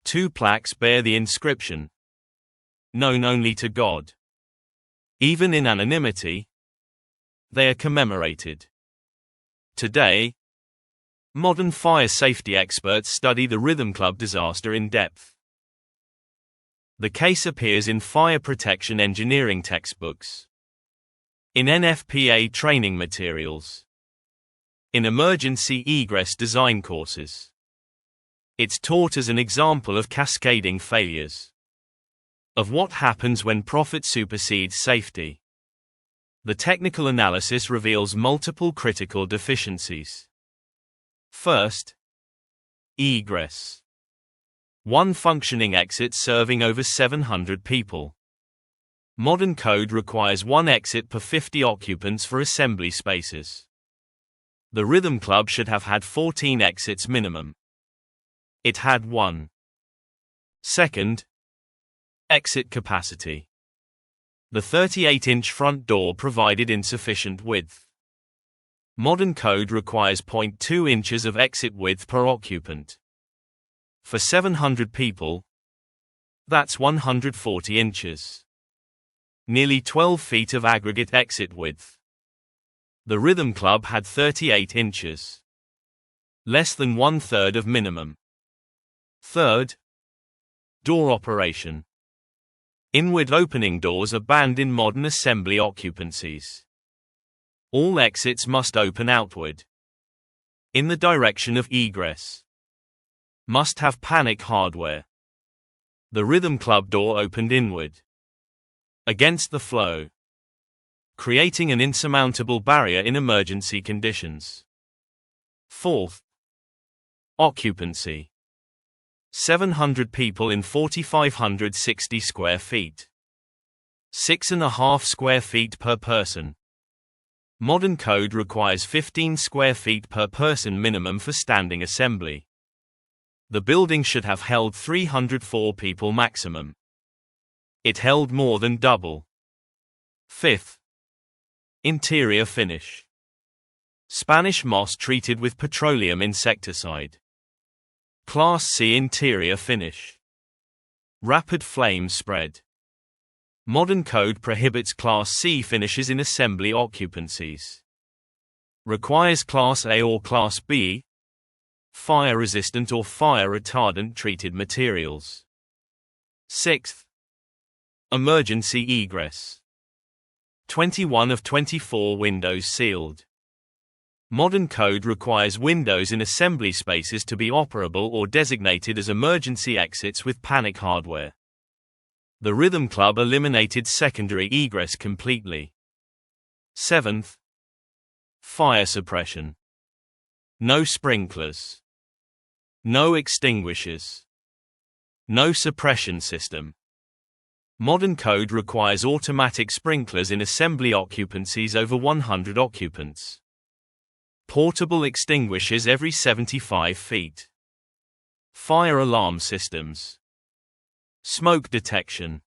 2 plaques bear the inscription, known only to God. Even in anonymity, they are commemorated. Today, modern fire safety experts study the Rhythm Club disaster in depth. The case appears in fire protection engineering textbooks, in NFPA training materials, in emergency egress design courses. It's taught as an example of cascading failures. Of what happens when profit supersedes safety. The technical analysis reveals multiple critical deficiencies. First, egress. One functioning exit serving over 700 people. Modern code requires one exit per 50 occupants for assembly spaces. The Rhythm Club should have had 14 exits minimum. It had 1. Second, exit capacity. The 38-inch front door provided insufficient width. Modern code requires 0.2 inches of exit width per occupant. For 700 people, that's 140 inches. Nearly 12 feet of aggregate exit width. The Rhythm Club had 38 inches. Less than 1/3 of minimum. Third, door operation. Inward opening doors are banned in modern assembly occupancies. All exits must open outward, in the direction of egress. Must have panic hardware. The Rhythm Club door opened inward, against the flow, creating an insurmountable barrier in emergency conditions. Fourth, occupancy. 700 people in 4,560 square feet. 6.5 square feet per person. Modern code requires 15 square feet per person minimum for standing assembly. The building should have held 304 people maximum. It held more than double. Fifth, interior finish. Spanish moss treated with petroleum insecticide. Class C interior finish. Rapid flame spread. Modern code prohibits Class C finishes in assembly occupancies. Requires Class A or Class B, fire-resistant or fire-retardant treated materials. Sixth, emergency egress. 21 of 24 windows sealed. Modern code requires windows in assembly spaces to be operable or designated as emergency exits with panic hardware. The Rhythm Club eliminated secondary egress completely. Seventh, fire suppression. No sprinklers. No extinguishers. No suppression system. Modern code requires automatic sprinklers in assembly occupancies over 100 occupants. Portable extinguishers every 75 feet. Fire alarm systems. Smoke detection.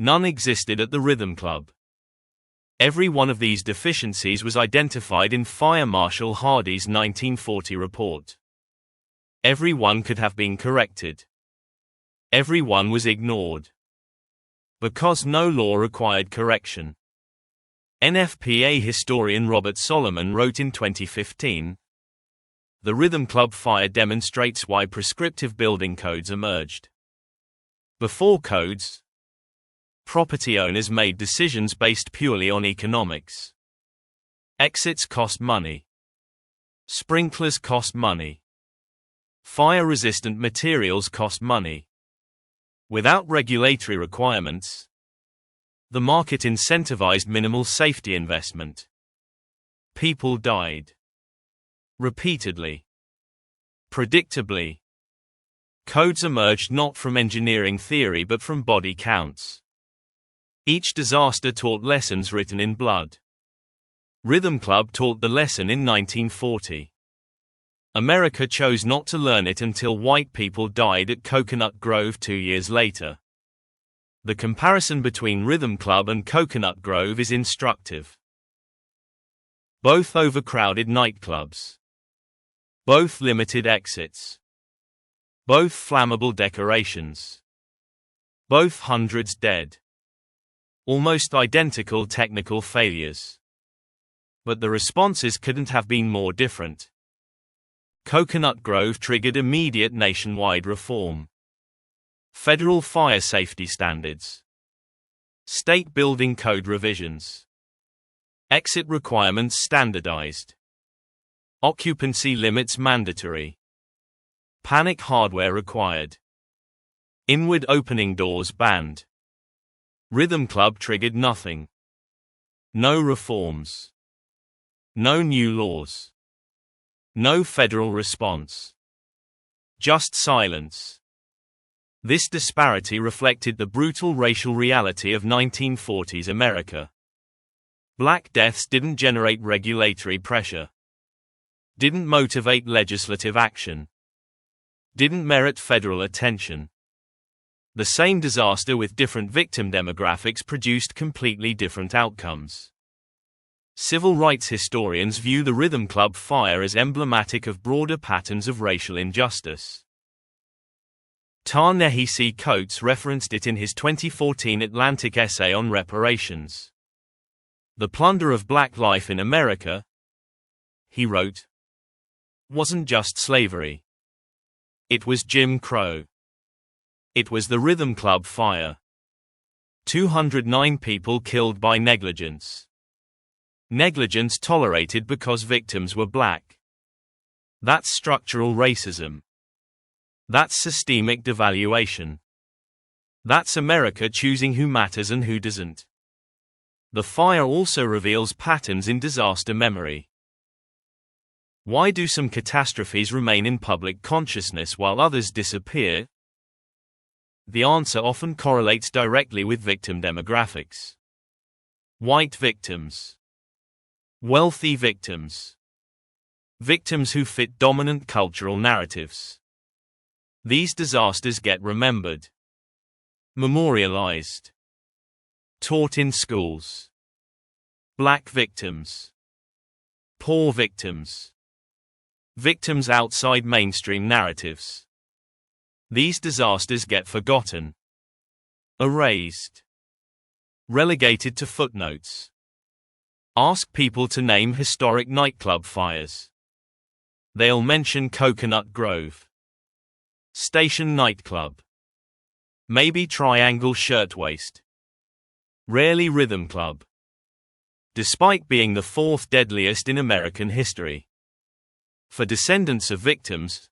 None existed at the Rhythm Club. Every one of these deficiencies was identified in Fire Marshal Hardy's 1940 report. Every one could have been corrected. Every one was ignored. Because no law required correction. NFPA historian Robert Solomon wrote in 2015, "The Rhythm Club fire demonstrates why prescriptive building codes emerged. Before codes, property owners made decisions based purely on economics. Exits cost money. Sprinklers cost money. Fire-resistant materials cost money. Without regulatory requirements, the market incentivized minimal safety investment. People died. Repeatedly. Predictably. Codes emerged not from engineering theory but from body counts. Each disaster taught lessons written in blood. Rhythm Club taught the lesson in 1940. America chose not to learn it until white people died at Coconut Grove 2 years later. The comparison between Rhythm Club and Coconut Grove is instructive. Both overcrowded nightclubs. Both limited exits. Both flammable decorations. Both hundreds dead. Almost identical technical failures. But the responses couldn't have been more different. Coconut Grove triggered immediate nationwide reform. Federal fire safety standards. State building code revisions. Exit requirements standardized. Occupancy limits mandatory. Panic hardware required. Inward opening doors banned. Rhythm Club triggered nothing. No reforms. No new laws. No federal response. Just silence. This disparity reflected the brutal racial reality of 1940s America. Black deaths didn't generate regulatory pressure, didn't motivate legislative action, didn't merit federal attention. The same disaster with different victim demographics produced completely different outcomes. Civil rights historians view the Rhythm Club fire as emblematic of broader patterns of racial injustice. Ta-Nehisi Coates referenced it in his 2014 Atlantic essay on reparations. The plunder of black life in America, he wrote, wasn't just slavery. It was Jim Crow. It was the Rhythm Club fire. 209 people killed by negligence. Negligence tolerated because victims were black. That's structural racism. That's systemic devaluation. That's America choosing who matters and who doesn't. The fire also reveals patterns in disaster memory. Why do some catastrophes remain in public consciousness while others disappear? The answer often correlates directly with victim demographics. White victims. Wealthy victims. Victims who fit dominant cultural narratives. These disasters get remembered, memorialized, taught in schools. Black victims. Poor victims. Victims outside mainstream narratives. These disasters get forgotten, erased, relegated to footnotes. Ask people to name historic nightclub fires. They'll mention Coconut Grove, Station Nightclub, maybe Triangle Shirtwaist, rarely Rhythm Club. Despite being the fourth deadliest in American history. For descendants of victims,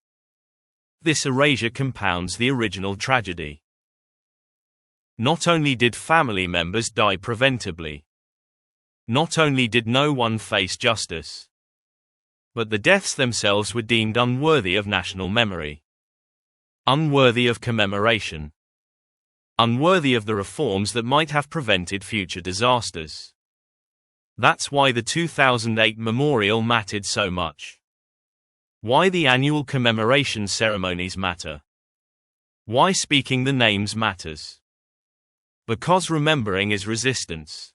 this erasure compounds the original tragedy. Not only did family members die preventably, not only did no one face justice, but the deaths themselves were deemed unworthy of national memory, unworthy of commemoration, unworthy of the reforms that might have prevented future disasters. That's why the 2008 memorial mattered so much. Why the annual commemoration ceremonies matter. Why speaking the names matters. Because remembering is resistance.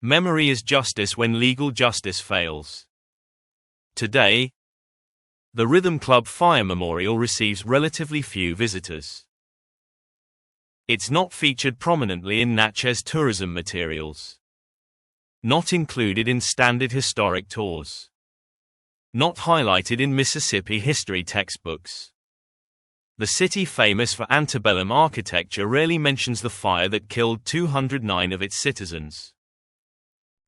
Memory is justice when legal justice fails. Today, the Rhythm Club Fire Memorial receives relatively few visitors. It's not featured prominently in Natchez tourism materials. Not included in standard historic tours. Not highlighted in Mississippi history textbooks. The city famous for antebellum architecture rarely mentions the fire that killed 209 of its citizens.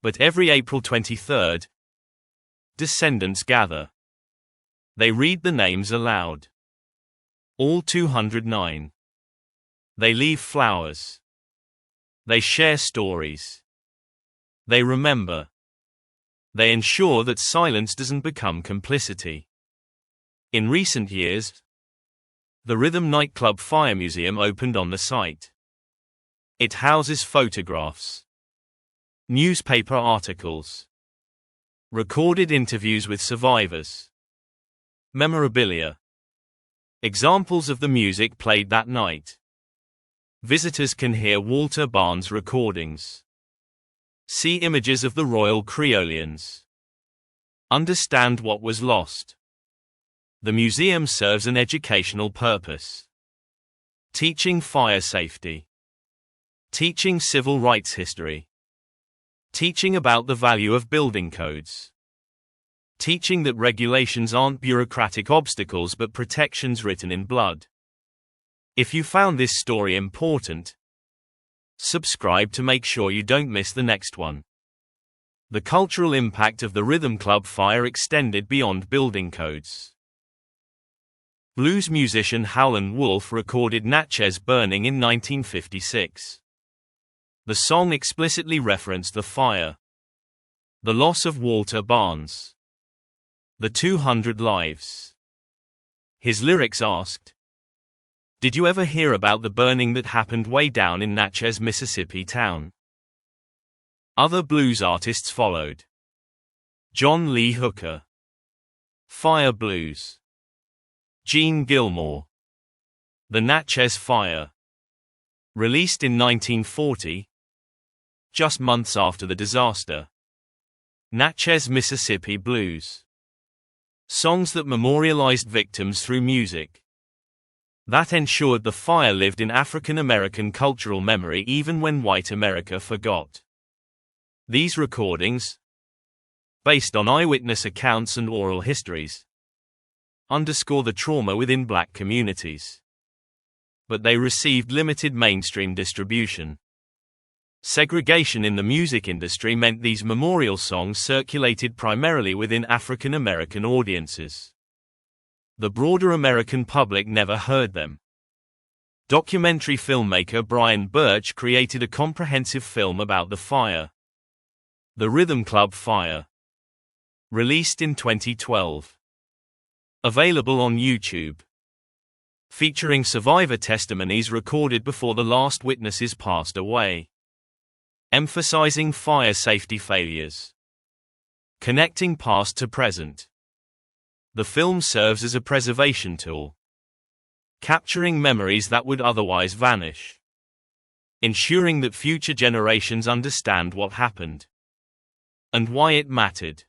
But every April 23rd, descendants gather. They read the names aloud. All 209. They leave flowers. They share stories. They remember. They ensure that silence doesn't become complicity. In recent years, the Rhythm Nightclub Fire Museum opened on the site. It houses photographs, newspaper articles, recorded interviews with survivors, memorabilia, examples of the music played that night. Visitors can hear Walter Barnes recordings, see images of the Royal Creolians, understand what was lost. The museum serves an educational purpose. Teaching fire safety. Teaching civil rights history. Teaching about the value of building codes. Teaching that regulations aren't bureaucratic obstacles but protections written in blood. If you found this story important, subscribe to make sure you don't miss the next one. The cultural impact of the Rhythm Club fire extended beyond building codes. Blues musician Howlin' Wolf recorded Natchez burning in 1956. The song explicitly referenced the fire, the loss of Walter Barnes, the 200 lives. His lyrics asked, Did you ever hear about the burning that happened way down in Natchez, Mississippi town? Other blues artists followed. John Lee Hooker. Fire Blues. Gene Gilmore. The Natchez Fire. Released in 1940, just months after the disaster. Natchez, Mississippi Blues. Songs that memorialized victims through music. That ensured the fire lived in African American cultural memory even when white America forgot. These recordings, based on eyewitness accounts and oral histories, underscore the trauma within black communities. But they received limited mainstream distribution. Segregation in the music industry meant these memorial songs circulated primarily within African American audiences. The broader American public never heard them. Documentary filmmaker Brian Birch created a comprehensive film about the fire. The Rhythm Club Fire. Released in 2012. Available on YouTube. Featuring survivor testimonies recorded before the last witnesses passed away. Emphasizing fire safety failures. Connecting past to present. The film serves as a preservation tool, capturing memories that would otherwise vanish, ensuring that future generations understand what happened and why it mattered.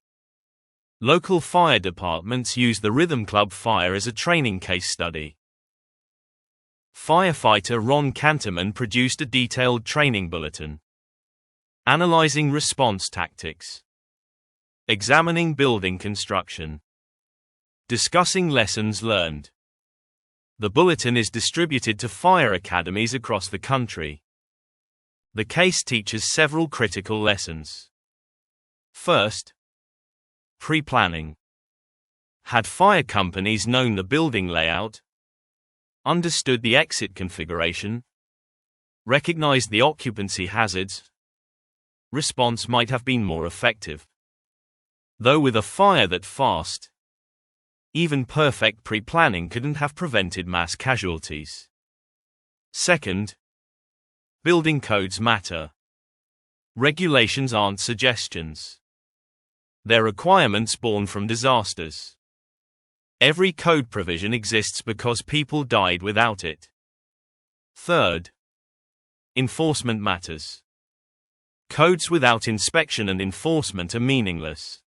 Local fire departments use the Rhythm Club Fire as a training case study. Firefighter Ron Canterman produced a detailed training bulletin, analyzing response tactics, examining building construction, discussing lessons learned. The bulletin is distributed to fire academies across the country. The case teaches several critical lessons. First, pre-planning. Had fire companies known the building layout, understood the exit configuration, recognized the occupancy hazards, response might have been more effective. Though with a fire that fast, even perfect pre-planning couldn't have prevented mass casualties. Second, building codes matter. Regulations aren't suggestions. They're requirements born from disasters. Every code provision exists because people died without it. Third, enforcement matters. Codes without inspection and enforcement are meaningless.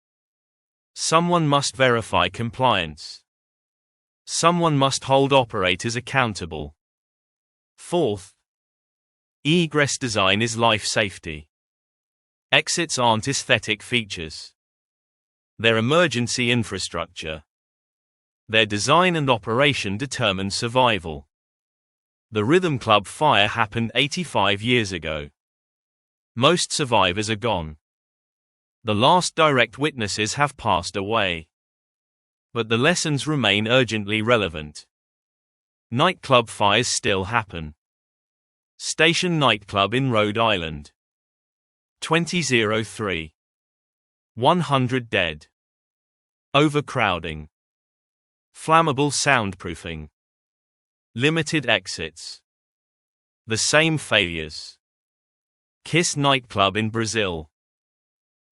Someone must verify compliance. Someone must hold operators accountable. Fourth, egress design is life safety. Exits aren't aesthetic features. They're emergency infrastructure. Their design and operation determine survival. The Rhythm Club fire happened 85 years ago. Most survivors are gone. The last direct witnesses have passed away. But the lessons remain urgently relevant. Nightclub fires still happen. Station Nightclub in Rhode Island. 2003. 100 dead. Overcrowding. Flammable soundproofing. Limited exits. The same failures. Kiss Nightclub in Brazil.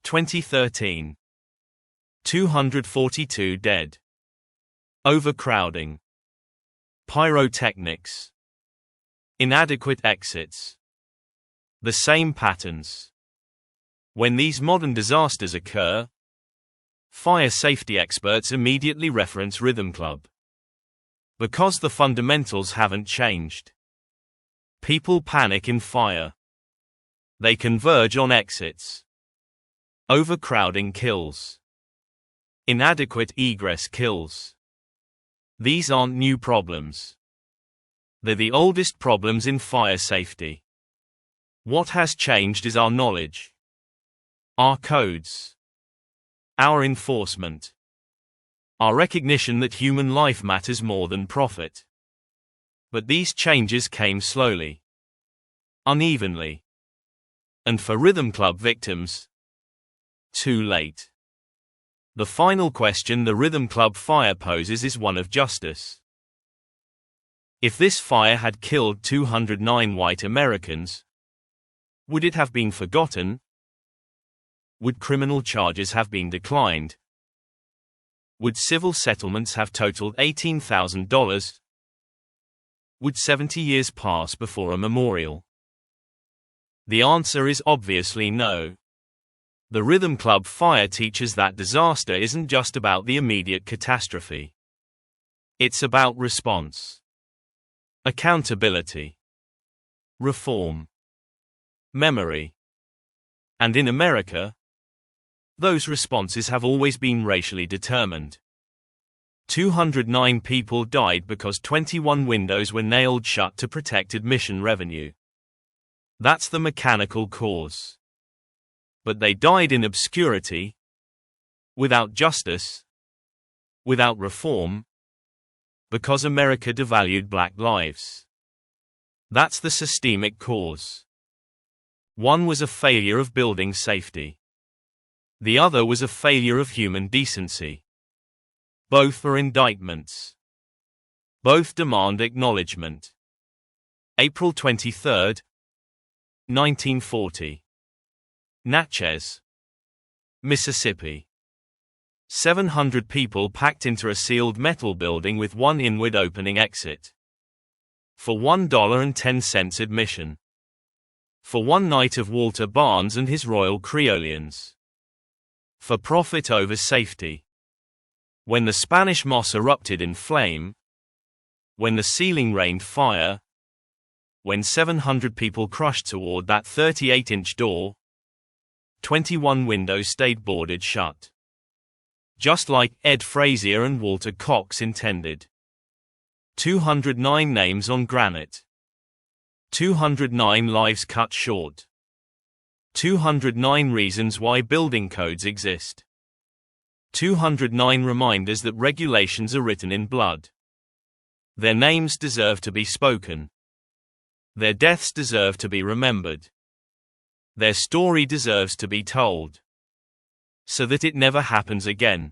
2013. 242 dead. Overcrowding. Pyrotechnics. Inadequate exits. The same patterns. When these modern disasters occur, fire safety experts immediately reference Rhythm Club. Because the fundamentals haven't changed. People panic in fire. They converge on exits. Overcrowding kills. Inadequate egress kills. These aren't new problems. They're the oldest problems in fire safety. What has changed is our knowledge. Our codes. Our enforcement. Our recognition that human life matters more than profit. But these changes came slowly. Unevenly. And for Rhythm Club victims, too late. The final question the Rhythm Club fire poses is one of justice. If this fire had killed 209 white Americans, would it have been forgotten? Would criminal charges have been declined? Would civil settlements have totaled $18,000? Would 70 years pass before a memorial? The answer is obviously no. The Rhythm Club fire teaches that disaster isn't just about the immediate catastrophe. It's about response, accountability, reform, memory. And in America, those responses have always been racially determined. 209 people died because 21 windows were nailed shut to protect admission revenue. That's the mechanical cause. But they died in obscurity, without justice, without reform, because America devalued black lives. That's the systemic cause. One was a failure of building safety. The other was a failure of human decency. Both are indictments. Both demand acknowledgement. April 23, 1940. Natchez, Mississippi. 700 people packed into a sealed metal building with one inward opening exit. For $1.10 admission. For one night of Walter Barnes and his Royal Creolians. For profit over safety. When the Spanish moss erupted in flame. When the ceiling rained fire. When 700 people crushed toward that 38-inch door. 21 windows stayed boarded shut. Just like Ed Frazier and Walter Cox intended. 209 names on granite. 209 lives cut short. 209 reasons why building codes exist. 209 reminders that regulations are written in blood. Their names deserve to be spoken. Their deaths deserve to be remembered. Their story deserves to be told. So that it never happens again.